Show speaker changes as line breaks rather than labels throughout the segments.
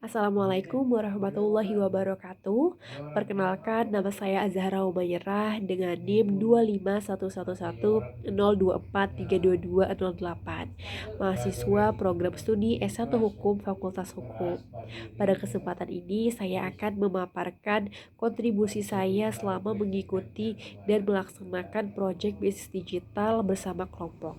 Assalamualaikum warahmatullahi wabarakatuh. Perkenalkan, nama saya Azahra Umayyah dengan NIM 2511102432208. Mahasiswa program studi S1 Hukum Fakultas Hukum. Pada kesempatan ini, saya akan memaparkan kontribusi saya selama mengikuti dan melaksanakan proyek bisnis digital bersama kelompok.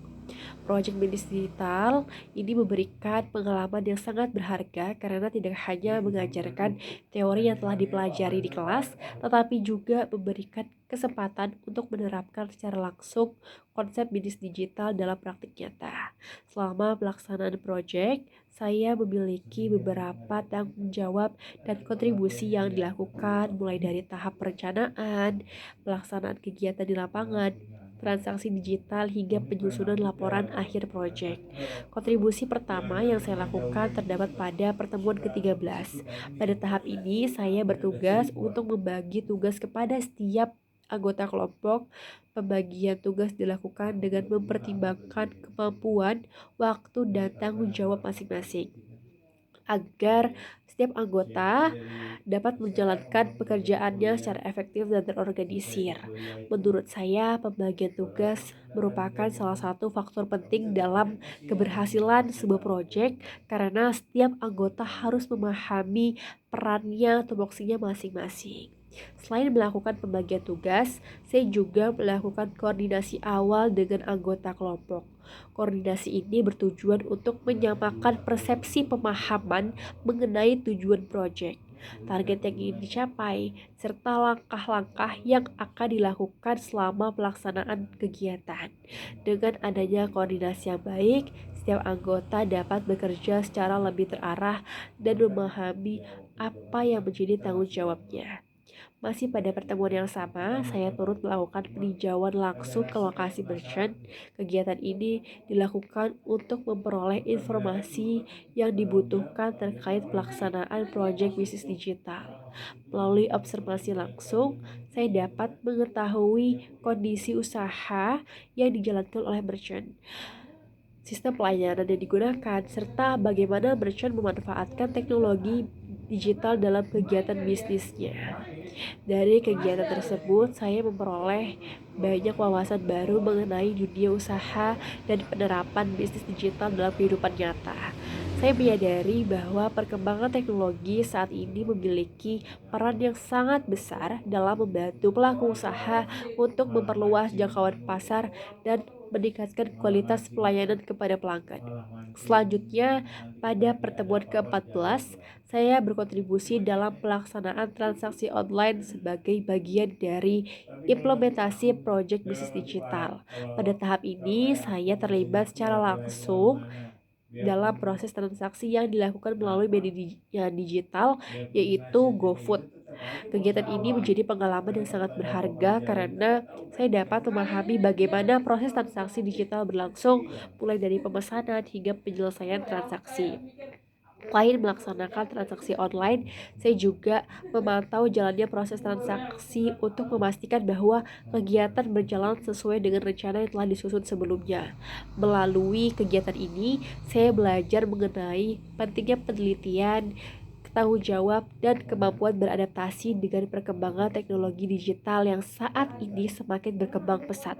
Proyek bisnis digital ini memberikan pengalaman yang sangat berharga karena tidak hanya mengajarkan teori yang telah dipelajari di kelas, tetapi juga memberikan kesempatan untuk menerapkan secara langsung konsep bisnis digital dalam praktik nyata. Selama pelaksanaan proyek, saya memiliki beberapa tanggung jawab dan kontribusi yang dilakukan mulai dari tahap perencanaan, pelaksanaan kegiatan di lapangan, transaksi digital hingga penyusunan laporan akhir proyek. Kontribusi pertama yang saya lakukan terdapat pada pertemuan ke-13. Pada tahap ini, saya bertugas untuk membagi tugas kepada setiap anggota kelompok. Pembagian tugas dilakukan dengan mempertimbangkan kemampuan, waktu, dan tanggung jawab masing-masing agar setiap anggota dapat menjalankan pekerjaannya secara efektif dan terorganisir. Menurut saya, pembagian tugas merupakan salah satu faktor penting dalam keberhasilan sebuah proyek karena setiap anggota harus memahami perannya tupoksinya masing-masing. Selain melakukan pembagian tugas, saya juga melakukan koordinasi awal dengan anggota kelompok. Koordinasi ini bertujuan untuk menyamakan persepsi pemahaman mengenai tujuan proyek, target yang ingin dicapai, serta langkah-langkah yang akan dilakukan selama pelaksanaan kegiatan. Dengan adanya koordinasi yang baik, setiap anggota dapat bekerja secara lebih terarah dan memahami apa yang menjadi tanggung jawabnya. Masih pada pertemuan yang sama, saya turut melakukan peninjauan langsung ke lokasi merchant. Kegiatan ini dilakukan untuk memperoleh informasi yang dibutuhkan terkait pelaksanaan proyek bisnis digital. Melalui observasi langsung, saya dapat mengetahui kondisi usaha yang dijalankan oleh merchant, sistem pelayanan yang digunakan, serta bagaimana merchant memanfaatkan teknologi digital dalam kegiatan bisnisnya. Dari kegiatan tersebut, saya memperoleh banyak wawasan baru mengenai dunia usaha dan penerapan bisnis digital dalam kehidupan nyata. Saya menyadari bahwa perkembangan teknologi saat ini memiliki peran yang sangat besar dalam membantu pelaku usaha untuk memperluas jangkauan pasar dan meningkatkan kualitas pelayanan kepada pelanggan. Selanjutnya, pada pertemuan ke-14, saya berkontribusi dalam pelaksanaan transaksi online sebagai bagian dari implementasi proyek bisnis digital. Pada tahap ini, saya terlibat secara langsung dalam proses transaksi yang dilakukan melalui media digital, yaitu GoFood. Kegiatan ini menjadi pengalaman yang sangat berharga karena saya dapat memahami bagaimana proses transaksi digital berlangsung, mulai dari pemesanan hingga penyelesaian transaksi. Selain melaksanakan transaksi online, saya juga memantau jalannya proses transaksi untuk memastikan bahwa kegiatan berjalan sesuai dengan rencana yang telah disusun sebelumnya. Melalui kegiatan ini, saya belajar mengenai pentingnya penelitian, tanggung jawab, dan kemampuan beradaptasi dengan perkembangan teknologi digital yang saat ini semakin berkembang pesat.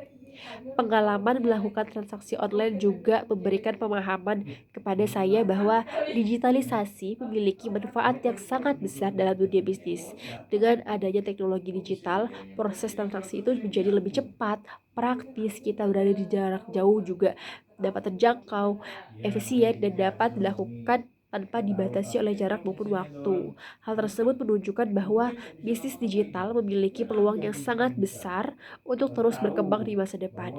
Pengalaman melakukan transaksi online juga memberikan pemahaman kepada saya bahwa digitalisasi memiliki manfaat yang sangat besar dalam dunia bisnis. Dengan adanya teknologi digital, proses transaksi itu menjadi lebih cepat, praktis, kita berada di jarak jauh juga dapat terjangkau, efisien, dan dapat dilakukan tanpa dibatasi oleh jarak maupun waktu. Hal tersebut menunjukkan bahwa bisnis digital memiliki peluang yang sangat besar untuk terus berkembang di masa depan.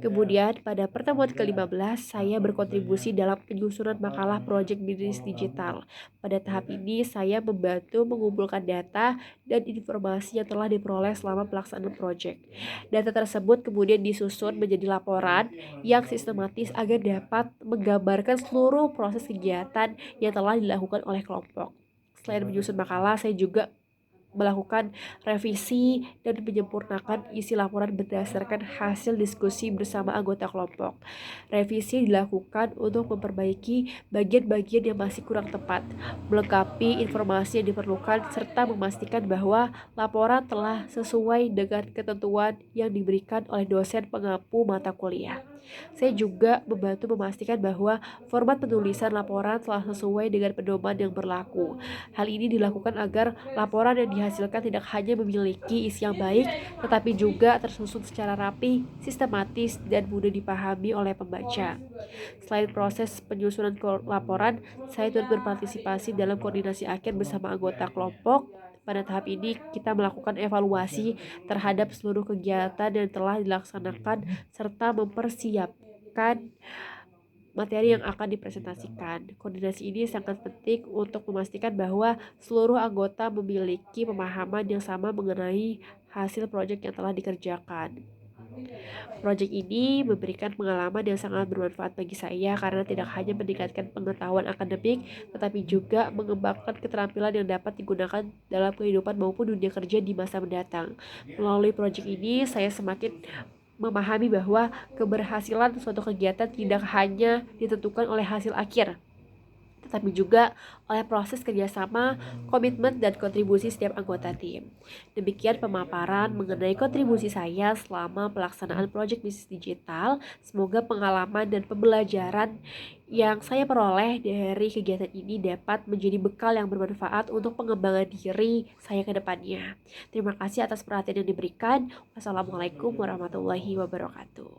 Kemudian pada pertemuan ke-15, saya berkontribusi dalam penyusunan makalah proyek bisnis digital. Pada tahap ini, saya membantu mengumpulkan data dan informasi yang telah diperoleh selama pelaksanaan proyek. Data tersebut kemudian disusun menjadi laporan yang sistematis agar dapat menggambarkan seluruh proses kegiatan yang telah dilakukan oleh kelompok. Selain menyusun makalah, saya juga melakukan revisi dan menyempurnakan isi laporan berdasarkan hasil diskusi bersama anggota kelompok. Revisi dilakukan untuk memperbaiki bagian-bagian yang masih kurang tepat, melengkapi informasi yang diperlukan, serta memastikan bahwa laporan telah sesuai dengan ketentuan yang diberikan oleh dosen pengampu mata kuliah. Saya juga membantu memastikan bahwa format penulisan laporan telah sesuai dengan pedoman yang berlaku. Hal ini dilakukan agar laporan yang dihasilkan tidak hanya memiliki isi yang baik, tetapi juga tersusun secara rapi, sistematis, dan mudah dipahami oleh pembaca. Selain proses penyusunan laporan, saya turut berpartisipasi dalam koordinasi akhir bersama anggota kelompok. Pada tahap ini, kita melakukan evaluasi terhadap seluruh kegiatan yang telah dilaksanakan serta mempersiapkan materi yang akan dipresentasikan. Koordinasi ini sangat penting untuk memastikan bahwa seluruh anggota memiliki pemahaman yang sama mengenai hasil proyek yang telah dikerjakan. Proyek ini memberikan pengalaman yang sangat bermanfaat bagi saya karena tidak hanya meningkatkan pengetahuan akademik, tetapi juga mengembangkan keterampilan yang dapat digunakan dalam kehidupan maupun dunia kerja di masa mendatang. Melalui proyek ini, saya semakin memahami bahwa keberhasilan suatu kegiatan tidak hanya ditentukan oleh hasil akhir, tetapi juga oleh proses kerjasama, komitmen, dan kontribusi setiap anggota tim. Demikian pemaparan mengenai kontribusi saya selama pelaksanaan proyek bisnis digital. Semoga pengalaman dan pembelajaran yang saya peroleh dari kegiatan ini dapat menjadi bekal yang bermanfaat untuk pengembangan diri saya ke depannya. Terima kasih atas perhatian yang diberikan. Wassalamualaikum warahmatullahi wabarakatuh.